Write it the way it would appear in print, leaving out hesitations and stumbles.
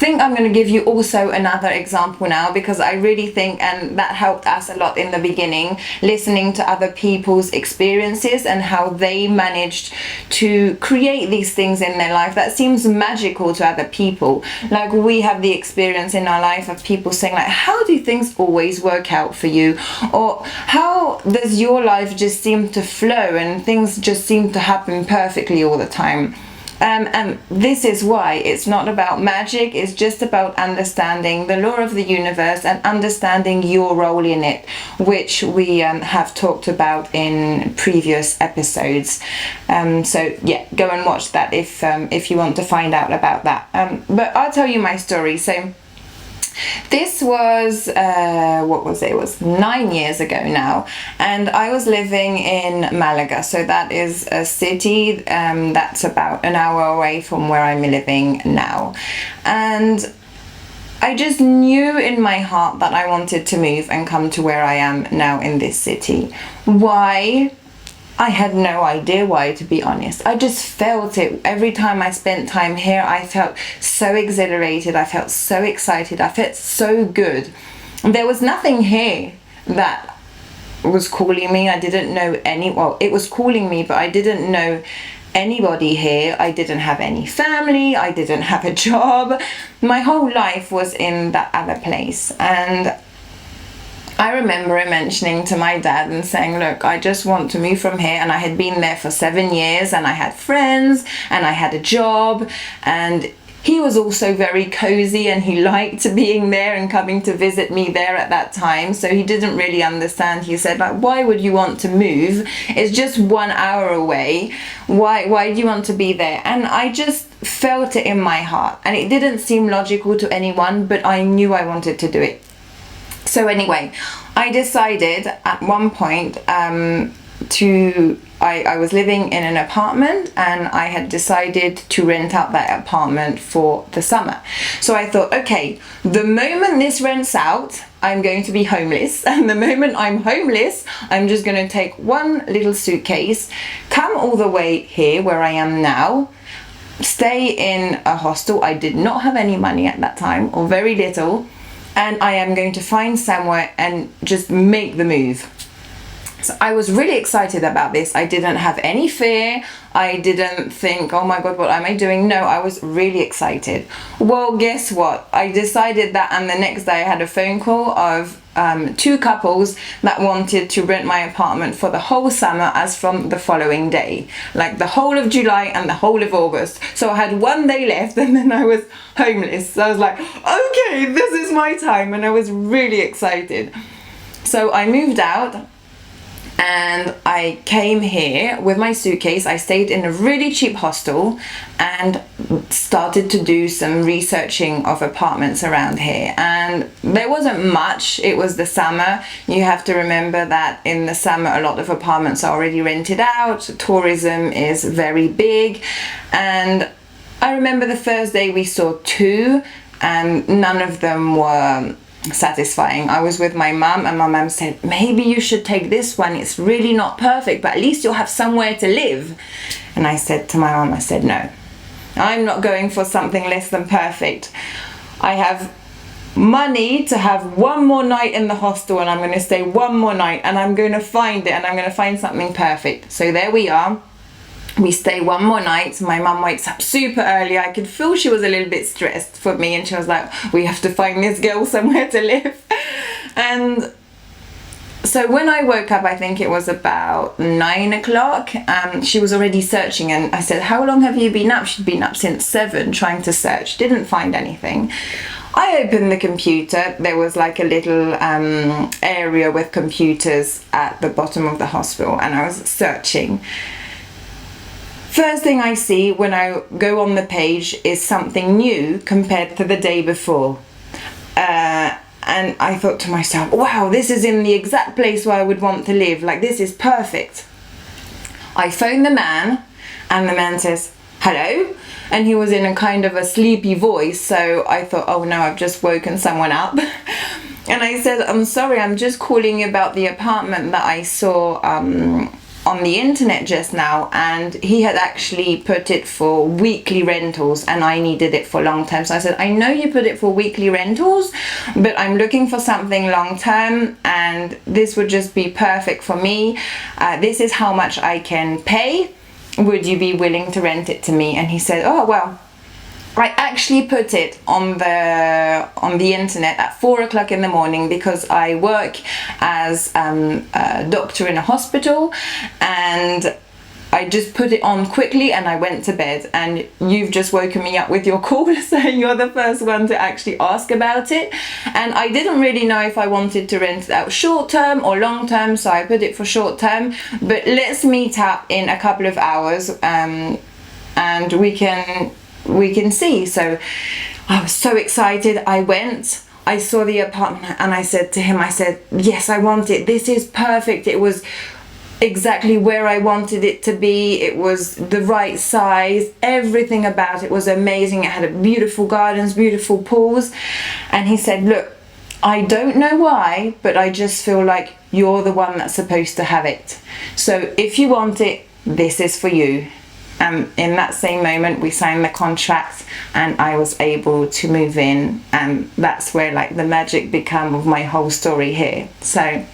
think I'm going to give you also another example now, because I really think, and that helped us a lot in the beginning, listening to other people's experiences and how they managed to create these things in their life that seems magical to other people. Like, we have the experience in our life of people saying like, how do things always work out for you? Or how does your life just seem to flow and things just seem to happen perfectly all the time? And this is why it's not about magic, it's just about understanding the law of the universe and understanding your role in it, which we have talked about in previous episodes. So yeah, go and watch that if you want to find out about that. But I'll tell you my story. So this was, what was it? It was 9 years ago now, and I was living in Malaga. So that is a city that's about an hour away from where I'm living now. And I just knew in my heart that I wanted to move and come to where I am now in this city. Why? I had no idea why, to be honest. I just felt it. Every time I spent time here, I felt so exhilarated. I felt so excited. I felt so good. There was nothing here that was calling me. I didn't know well, it was calling me, but I didn't know anybody here. I didn't have any family. I didn't have a job. My whole life was in that other place. And I remember mentioning to my dad and saying, look, I just want to move from here. And I had been there for 7 years, and I had friends and I had a job, and he was also very cozy and he liked being there and coming to visit me there at that time. So he didn't really understand. He said, like, why would you want to move? It's just 1 hour away. Why do you want to be there? And I just felt it in my heart, and it didn't seem logical to anyone, but I knew I wanted to do it. So anyway, I decided at one point I was living in an apartment, and I had decided to rent out that apartment for the summer. So I thought, okay, the moment this rents out, I'm going to be homeless. And the moment I'm homeless, I'm just going to take one little suitcase, come all the way here where I am now, stay in a hostel. I did not have any money at that time, or very little. And I am going to find somewhere and just make the move. So I was really excited about this. I didn't have any fear. I didn't think, oh my God, what am I doing? No, I was really excited. Well, guess what? I decided that, and the next day I had a phone call of two couples that wanted to rent my apartment for the whole summer as from the following day, like the whole of July and the whole of August. So I had 1 day left, and then I was homeless. So I was like, okay, this is my time. And I was really excited. So I moved out, and I came here with my suitcase. I stayed in a really cheap hostel and started to do some researching of apartments around here. And there wasn't much. It was the summer. You have to remember that in the summer a lot of apartments are already rented out. Tourism is very big. And I remember the first day we saw 2, and none of them were satisfying. I was with my mum, and my mum said, maybe you should take this one. It's really not perfect, but at least you'll have somewhere to live. And I said to my mum, I said, no, I'm not going for something less than perfect. I have money to have 1 more night in the hostel, and I'm going to stay 1 more night, and I'm going to find it, and I'm going to find something perfect. So there we are. We stay 1 more night. My mum wakes up super early. I could feel she was a little bit stressed for me, and she was like, we have to find this girl somewhere to live. And so when I woke up, I think it was about 9 o'clock, she was already searching, and I said, how long have you been up? She'd been up since 7 trying to search, didn't find anything. I opened the computer. There was like a little area with computers at the bottom of the hospital, and I was searching. First thing I see when I go on the page is something new compared to the day before. And I thought to myself, wow, this is in the exact place where I would want to live. Like, this is perfect. I phone the man, and the man says, hello? And he was in a kind of a sleepy voice. So I thought, oh no, I've just woken someone up. And I said, I'm sorry, I'm just calling about the apartment that I saw on the internet just now, and he had actually put it for weekly rentals, and I needed it for long term. So I said, I know you put it for weekly rentals, but I'm looking for something long term, and this would just be perfect for me. This is how much I can pay. Would you be willing to rent it to me? And he said, oh well, I actually put it on the internet at 4 o'clock in the morning, because I work as a doctor in a hospital, and I just put it on quickly and I went to bed. And you've just woken me up with your call, so you're the first one to actually ask about it. And I didn't really know if I wanted to rent it out short term or long term, so I put it for short term. But let's meet up in a couple of hours, and we can see. So I was so excited. I went, I saw the apartment, and I said to him, I said, yes, I want it. This is perfect. It was exactly where I wanted it to be. It was the right size. Everything about it was amazing. It had a beautiful gardens, beautiful pools. And he said, look, I don't know why, but I just feel like you're the one that's supposed to have it. So if you want it, this is for you. In that same moment we signed the contract, and I was able to move in, and that's where like the magic became of my whole story here. So